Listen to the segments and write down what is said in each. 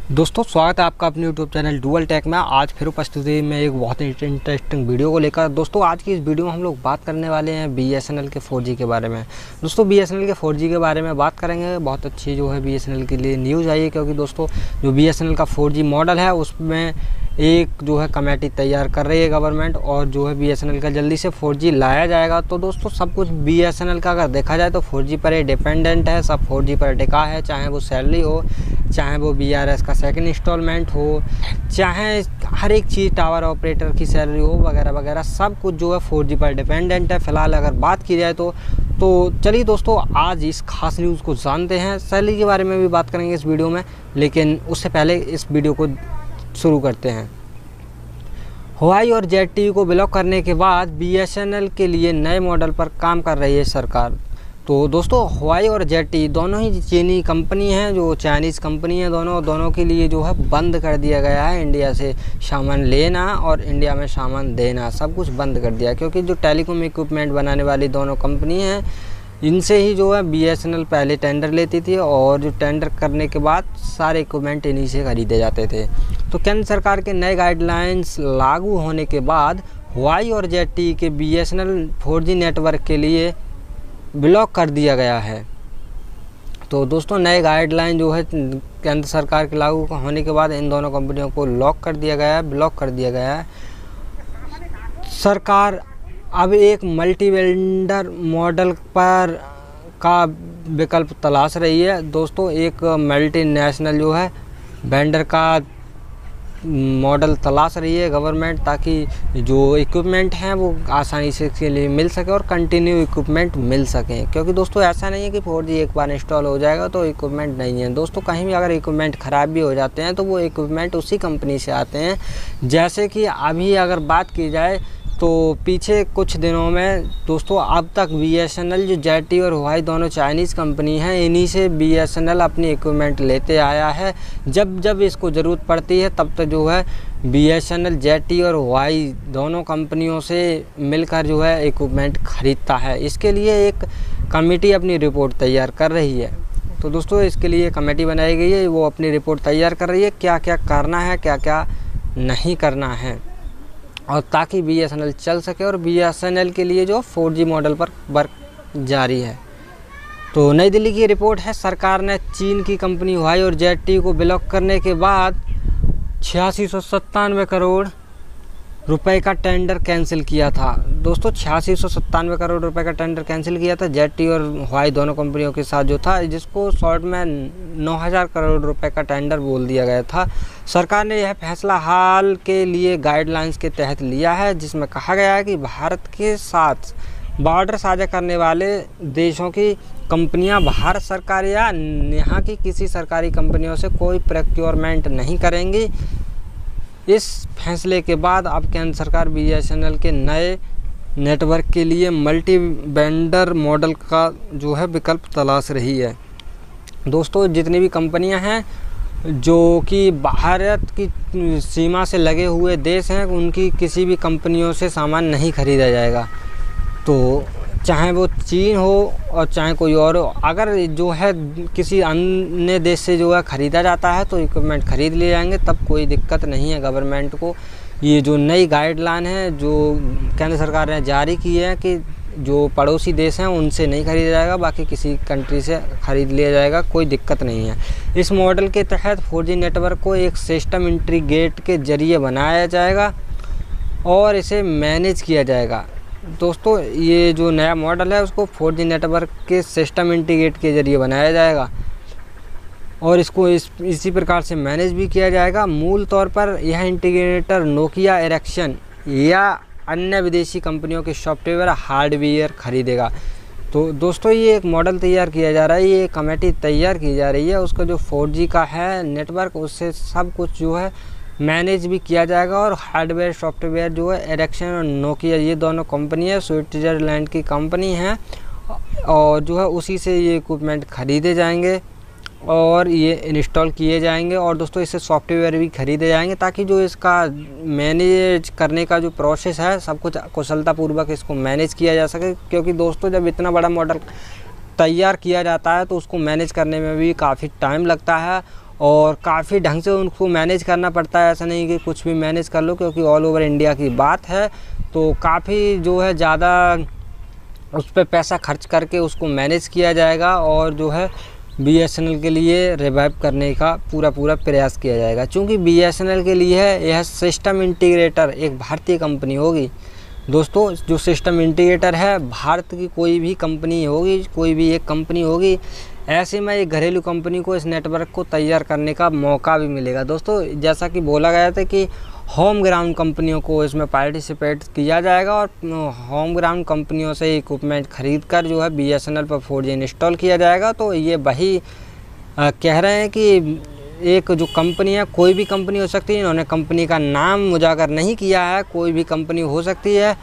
दोस्तों स्वागत है आपका अपने यूट्यूब चैनल डुअल टेक में। आज फिर उपस्थिति में एक बहुत ही इंटरेस्टिंग वीडियो को लेकर। दोस्तों आज की इस वीडियो में हम लोग बात करने वाले हैं BSNL के 4G के बारे में। दोस्तों BSNL के 4G के बारे में बात करेंगे। बहुत अच्छी जो है BSNL के लिए न्यूज़ आई है, क्योंकि दोस्तों जो BSNL का 4G मॉडल है उसमें एक जो है कमेटी तैयार कर रही है गवर्नमेंट, और जो है BSNL का जल्दी से 4G लाया जाएगा। तो दोस्तों सब कुछ BSNL का अगर देखा जाए तो 4G पर ही डिपेंडेंट है, सब 4G पर टिका है। चाहे वो सैलरी हो, चाहे वो BRS का सेकंड इंस्टॉलमेंट हो, चाहे हर एक चीज़ टावर ऑपरेटर की सैलरी हो वगैरह वगैरह, सब कुछ जो है 4G पर डिपेंडेंट है। फ़िलहाल अगर बात की जाए तो चलिए दोस्तों आज इस खास न्यूज़ को जानते हैं। सैलरी के बारे में भी बात करेंगे इस वीडियो में, लेकिन उससे पहले इस वीडियो को शुरू करते हैं। हुआई और ZTE को ब्लॉक करने के बाद BSNL के लिए नए मॉडल पर काम कर रही है सरकार। तो दोस्तों हुआई और ZTE दोनों ही चीनी कंपनी हैं, जो चाइनीज़ कंपनी है। दोनों के लिए जो है बंद कर दिया गया है इंडिया से सामान लेना और इंडिया में सामान देना, सब कुछ बंद कर दिया। क्योंकि जो टेलीकॉम इक्विपमेंट बनाने वाली दोनों कंपनी हैं, इनसे ही जो है BSNL पहले टेंडर लेती थी, और जो टेंडर करने के बाद सारे इक्विपमेंट इन्हीं से खरीदे जाते थे। तो केंद्र सरकार के नए गाइडलाइंस लागू होने के बाद हुआई और ZTE के BSNL 4G नेटवर्क के लिए ब्लॉक कर दिया गया है। तो दोस्तों नए गाइडलाइन जो है केंद्र सरकार के लागू होने के बाद इन दोनों कंपनियों को ब्लॉक कर दिया गया है। सरकार अब एक मल्टी वेंडर मॉडल पर का विकल्प तलाश रही है। दोस्तों एक मल्टीनेशनल जो है वेंडर का मॉडल तलाश रही है गवर्नमेंट, ताकि जो इक्विपमेंट हैं वो आसानी से इसके लिए मिल सके और कंटिन्यू इक्विपमेंट मिल सकें। क्योंकि दोस्तों ऐसा नहीं है कि 4G एक बार इंस्टॉल हो जाएगा तो इक्विपमेंट नहीं है। दोस्तों कहीं भी अगर इक्विपमेंट ख़राब भी हो जाते हैं तो वो इक्विपमेंट उसी कंपनी से आते हैं। जैसे कि अभी अगर बात की जाए तो पीछे कुछ दिनों में दोस्तों अब तक BSNL जो ZTE और हुआई दोनों चाइनीज़ कंपनी हैं, इन्हीं से BSNL अपनी इक्विपमेंट लेते आया है। जब जब इसको ज़रूरत पड़ती है तब तक जो है BSNL ZTE और हुआई दोनों कंपनियों से मिलकर जो है इक्विपमेंट ख़रीदता है। इसके लिए एक कमेटी अपनी रिपोर्ट तैयार कर रही है। तो दोस्तों इसके लिए कमेटी बनाई गई है, वो अपनी रिपोर्ट तैयार कर रही है क्या क्या करना है, क्या क्या नहीं करना है, और ताकि BSNL चल सके और BSNL के लिए जो 4G मॉडल पर वर्क जारी है। तो नई दिल्ली की रिपोर्ट है, सरकार ने चीन की कंपनी हुआई और ZTE को ब्लॉक करने के बाद 8697 करोड़ रुपए का टेंडर कैंसिल किया था। दोस्तों 8697 करोड़ रुपए का टेंडर कैंसिल किया था ZTE और हुआई दोनों कंपनियों के साथ जो था, जिसको शॉर्ट में 9000 करोड़ रुपए का टेंडर बोल दिया गया था। सरकार ने यह फैसला हाल के लिए गाइडलाइंस के तहत लिया है, जिसमें कहा गया है कि भारत के साथ बॉर्डर साझा करने वाले देशों की कंपनियां भारत सरकार या यहाँ की किसी सरकारी कंपनियों से कोई प्रोक्योरमेंट नहीं करेंगी। इस फैसले के बाद अब केंद्र सरकार BSNL के नए नेटवर्क के लिए मल्टी वेंडर मॉडल का जो है विकल्प तलाश रही है। दोस्तों जितनी भी कंपनियां हैं जो कि भारत की सीमा से लगे हुए देश हैं, उनकी किसी भी कंपनियों से सामान नहीं खरीदा जाएगा। तो चाहे वो चीन हो और चाहे कोई और हो, अगर जो है किसी अन्य देश से जो है ख़रीदा जाता है तो इक्विपमेंट ख़रीद लिए जाएंगे, तब कोई दिक्कत नहीं है गवर्नमेंट को। ये जो नई गाइडलाइन है जो केंद्र सरकार ने जारी की है कि जो पड़ोसी देश हैं उनसे नहीं ख़रीदा जाएगा, बाकी किसी कंट्री से ख़रीद लिया जाएगा, कोई दिक्कत नहीं है। इस मॉडल के तहत 4G नेटवर्क को एक सिस्टम इंटीग्रेट के ज़रिए बनाया जाएगा और इसे मैनेज किया जाएगा। दोस्तों ये जो नया मॉडल है उसको 4G नेटवर्क के सिस्टम इंटीग्रेट के ज़रिए बनाया जाएगा और इसको इसी प्रकार से मैनेज भी किया जाएगा। मूल तौर पर यह इंटीग्रेटर नोकिया, एरिक्सन या अन्य विदेशी कंपनियों के सॉफ्टवेयर हार्डवेयर खरीदेगा। तो दोस्तों ये एक मॉडल तैयार किया जा रहा है, ये कमेटी तैयार की जा रही है। उसका जो 4G का है नेटवर्क, उससे सब कुछ जो है मैनेज भी किया जाएगा, और हार्डवेयर सॉफ्टवेयर जो है एरिक्सन और नोकिया ये दोनों कंपनी है, स्विट्ज़रलैंड की कंपनी है, और जो है उसी से ये इक्विपमेंट ख़रीदे जाएंगे और ये इंस्टॉल किए जाएंगे। और दोस्तों इससे सॉफ्टवेयर भी ख़रीदे जाएंगे, ताकि जो इसका मैनेज करने का जो प्रोसेस है सब कुछ कुशलतापूर्वक इसको मैनेज किया जा सके। क्योंकि दोस्तों जब इतना बड़ा मॉडल तैयार किया जाता है तो उसको मैनेज करने में भी काफ़ी टाइम लगता है, और काफ़ी ढंग से उनको मैनेज करना पड़ता है। ऐसा नहीं कि कुछ भी मैनेज कर लो, क्योंकि ऑल ओवर इंडिया की बात है, तो काफ़ी जो है ज़्यादा उस पर पैसा खर्च करके उसको मैनेज किया जाएगा और जो है BSNL के लिए रिवाइव करने का पूरा प्रयास किया जाएगा। चूँकि BSNL के लिए यह सिस्टम इंटीग्रेटर एक भारतीय कंपनी होगी। दोस्तों, जो सिस्टम इंटीग्रेटर है भारत की कोई भी कंपनी होगी, कोई भी एक कंपनी होगी, ऐसे में एक घरेलू कंपनी को इस नेटवर्क को तैयार करने का मौका भी मिलेगा। दोस्तों, जैसा कि बोला गया था कि होम ग्राउंड कंपनियों को इसमें पार्टिसिपेट किया जाएगा और होम ग्राउंड कंपनियों से इक्विपमेंट खरीद कर जो है BSNL पर 4G इंस्टॉल किया जाएगा। तो ये वही कह रहे हैं कि एक जो कंपनी है, कोई भी कंपनी हो सकती है, इन्होंने कंपनी का नाम उजागर नहीं किया है, कोई भी कंपनी हो सकती है।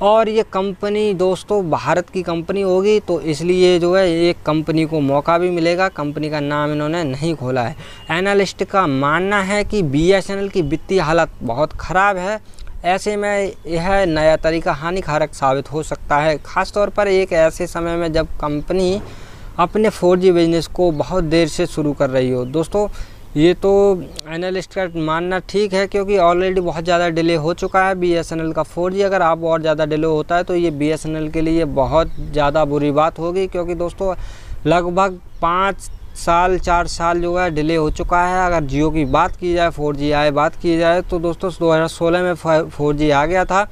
और ये कंपनी दोस्तों भारत की कंपनी होगी, तो इसलिए जो है एक कंपनी को मौका भी मिलेगा। कंपनी का नाम इन्होंने नहीं खोला है। एनालिस्ट का मानना है कि BSNL की वित्तीय हालत बहुत ख़राब है। ऐसे में यह नया तरीका हानिकारक साबित हो सकता है, ख़ासतौर पर एक ऐसे समय में जब कंपनी अपने 4G बिजनेस को बहुत देर से शुरू कर रही हो। दोस्तों, ये तो एनालिस्ट का मानना ठीक है, क्योंकि ऑलरेडी बहुत ज़्यादा डिले हो चुका है BSNL का 4G। अगर आप और ज़्यादा डिले होता है तो ये BSNL के लिए बहुत ज़्यादा बुरी बात होगी, क्योंकि दोस्तों लगभग 5 साल 4 साल जो है डिले हो चुका है। अगर जियो की बात की जाए, 4G आए बात की जाए, तो दोस्तों 2016 में 4G आ गया था,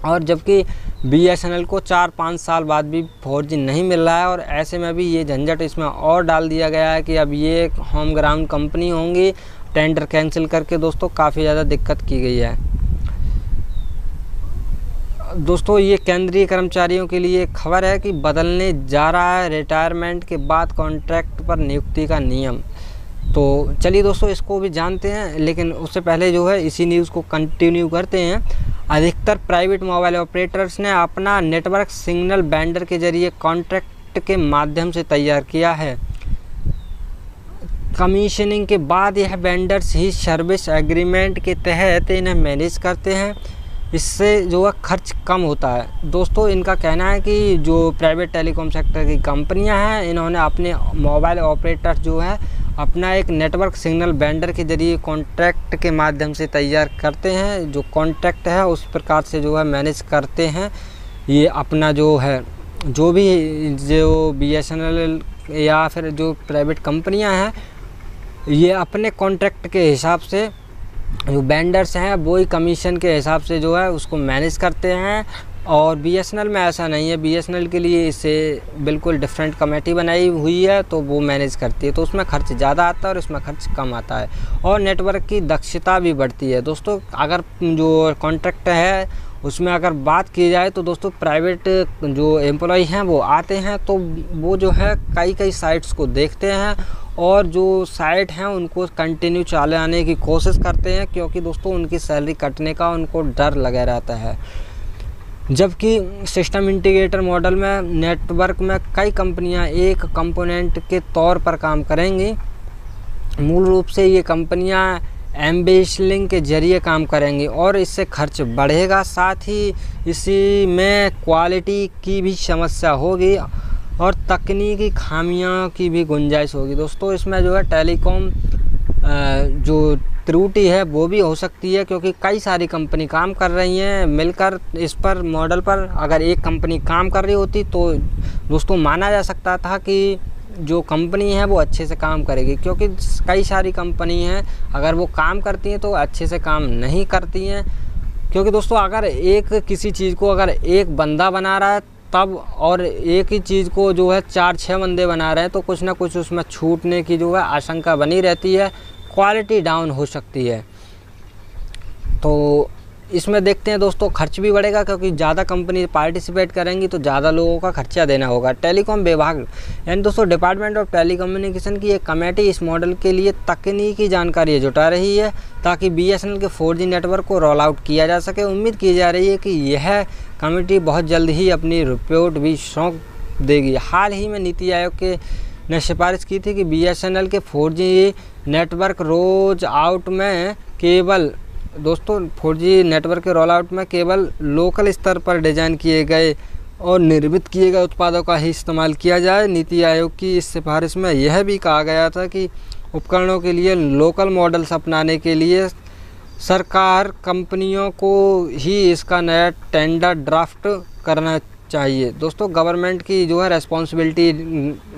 और जबकि BSNL को 4-5 साल बाद भी 4G नहीं मिल रहा है। और ऐसे में भी ये झंझट इसमें और डाल दिया गया है कि अब ये होम ग्राउंड कंपनी होंगी, टेंडर कैंसिल करके दोस्तों काफ़ी ज़्यादा दिक्कत की गई है। दोस्तों, ये केंद्रीय कर्मचारियों के लिए खबर है कि बदलने जा रहा है रिटायरमेंट के बाद कॉन्ट्रैक्ट पर नियुक्ति का नियम। तो चलिए दोस्तों, इसको भी जानते हैं, लेकिन उससे पहले जो है इसी न्यूज़ को कंटिन्यू करते हैं। अधिकतर प्राइवेट मोबाइल ऑपरेटर्स ने अपना नेटवर्क सिग्नल बैंडर के जरिए कॉन्ट्रैक्ट के माध्यम से तैयार किया है। कमीशनिंग के बाद यह वेंडर्स ही सर्विस एग्रीमेंट के तहत इन्हें मैनेज करते हैं। इससे जो है खर्च कम होता है। दोस्तों, इनका कहना है कि जो प्राइवेट टेलीकॉम सेक्टर की कंपनियां हैं, इन्होंने अपने मोबाइल ऑपरेटर जो है अपना एक नेटवर्क सिग्नल वेंडर के जरिए कॉन्ट्रैक्ट के माध्यम से तैयार करते हैं। जो कॉन्ट्रैक्ट है उस प्रकार से जो है मैनेज करते हैं। ये अपना जो है जो भी जो BSNL या फिर जो प्राइवेट कंपनियां हैं, ये अपने कॉन्ट्रैक्ट के हिसाब से जो वेंडर्स हैं वो ही कमीशन के हिसाब से जो है उसको मैनेज करते हैं। और BSNL में ऐसा नहीं है। BSNL के लिए इसे बिल्कुल डिफरेंट कमेटी बनाई हुई है, तो वो मैनेज करती है, तो उसमें खर्च ज़्यादा आता है और इसमें खर्च कम आता है, और नेटवर्क की दक्षता भी बढ़ती है। दोस्तों, अगर जो कॉन्ट्रैक्ट है उसमें अगर बात की जाए तो दोस्तों प्राइवेट जो एम्प्लॉय हैं वो आते हैं, तो वो जो है कई साइट्स को देखते हैं, और जो साइट हैं उनको कंटिन्यू चलाने की कोशिश करते हैं, क्योंकि दोस्तों उनकी सैलरी कटने का उनको डर लगा रहता है। जबकि सिस्टम इंटीग्रेटर मॉडल में नेटवर्क में कई कंपनियां एक कंपोनेंट के तौर पर काम करेंगी। मूल रूप से ये कंपनियां एम्बेसलिंग के जरिए काम करेंगी, और इससे खर्च बढ़ेगा। साथ ही इसी में क्वालिटी की भी समस्या होगी और तकनीकी खामियों की भी गुंजाइश होगी। दोस्तों, इसमें जो है टेलीकॉम जो त्रुटि है वो भी हो सकती है, क्योंकि कई सारी कंपनी काम कर रही हैं मिलकर इस पर मॉडल पर। अगर एक कंपनी काम कर रही होती तो दोस्तों माना जा सकता था कि जो कंपनी है वो अच्छे से काम करेगी, क्योंकि कई सारी कंपनी हैं अगर वो काम करती हैं तो अच्छे से काम नहीं करती हैं। क्योंकि दोस्तों अगर एक किसी चीज़ को अगर एक बंदा बना रहा है तब, और एक ही चीज़ को जो है 4-6 बंदे बना रहे हैं, तो कुछ ना कुछ उसमें छूटने की जो है आशंका बनी रहती है, क्वालिटी डाउन हो सकती है। तो इसमें देखते हैं दोस्तों, खर्च भी बढ़ेगा, क्योंकि ज़्यादा कंपनी पार्टिसिपेट करेंगी तो ज़्यादा लोगों का खर्चा देना होगा। टेलीकॉम विभाग यानी दोस्तों डिपार्टमेंट ऑफ टेलीकम्युनिकेशन की एक कमेटी इस मॉडल के लिए तकनीकी जानकारी जुटा रही है, ताकि BSNL के 4G नेटवर्क को रोल आउट किया जा सके। उम्मीद की जा रही है कि यह कमेटी बहुत जल्द ही अपनी रिपोर्ट भी सौंप देगी। हाल ही में नीति आयोग ने सिफारिश की थी कि BSNL के 4G नेटवर्क रोज आउट में केवल दोस्तों 4G नेटवर्क के रोल आउट में केवल लोकल स्तर पर डिज़ाइन किए गए और निर्मित किए गए उत्पादों का ही इस्तेमाल किया जाए। नीति आयोग की इस सिफारिश में यह भी कहा गया था कि उपकरणों के लिए लोकल मॉडल्स अपनाने के लिए सरकार कंपनियों को ही इसका नया टेंडर ड्राफ्ट करना चाहिए। दोस्तों गवर्नमेंट की जो है रिस्पॉन्सिबिलिटी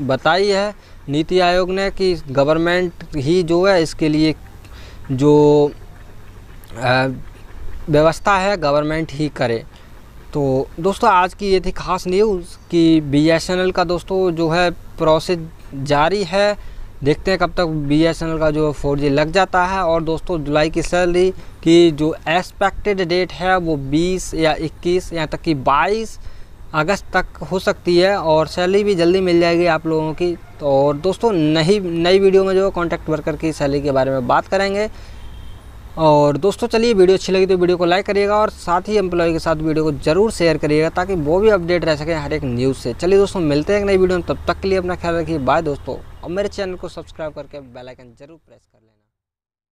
बताई है नीति आयोग ने कि गवर्नमेंट ही जो है इसके लिए जो व्यवस्था है गवर्नमेंट ही करे। तो दोस्तों आज की ये थी खास न्यूज़ कि BSNL का दोस्तों जो है प्रोसेस जारी है। देखते हैं कब तक BSNL का जो 4G लग जाता है। और दोस्तों जुलाई की सैलरी की जो एक्सपेक्टेड डेट है वो 20 या 21 यहाँ तक कि 22 अगस्त तक हो सकती है और सैलरी भी जल्दी मिल जाएगी आप लोगों की। तो और दोस्तों नई वीडियो में जो कॉन्ट्रैक्ट वर्कर की सैलरी के बारे में बात करेंगे। और दोस्तों चलिए वीडियो अच्छी लगी तो वीडियो को लाइक करिएगा और साथ ही एम्प्लॉय के साथ वीडियो को जरूर शेयर करिएगा ताकि वो भी अपडेट रह सके हर एक न्यूज़ से। चलिए दोस्तों मिलते हैं एक नई वीडियो में, तब तक के लिए अपना ख्याल रखिए। बाय दोस्तों, और मेरे चैनल को सब्सक्राइब करके बेल आइकन जरूर प्रेस कर लें।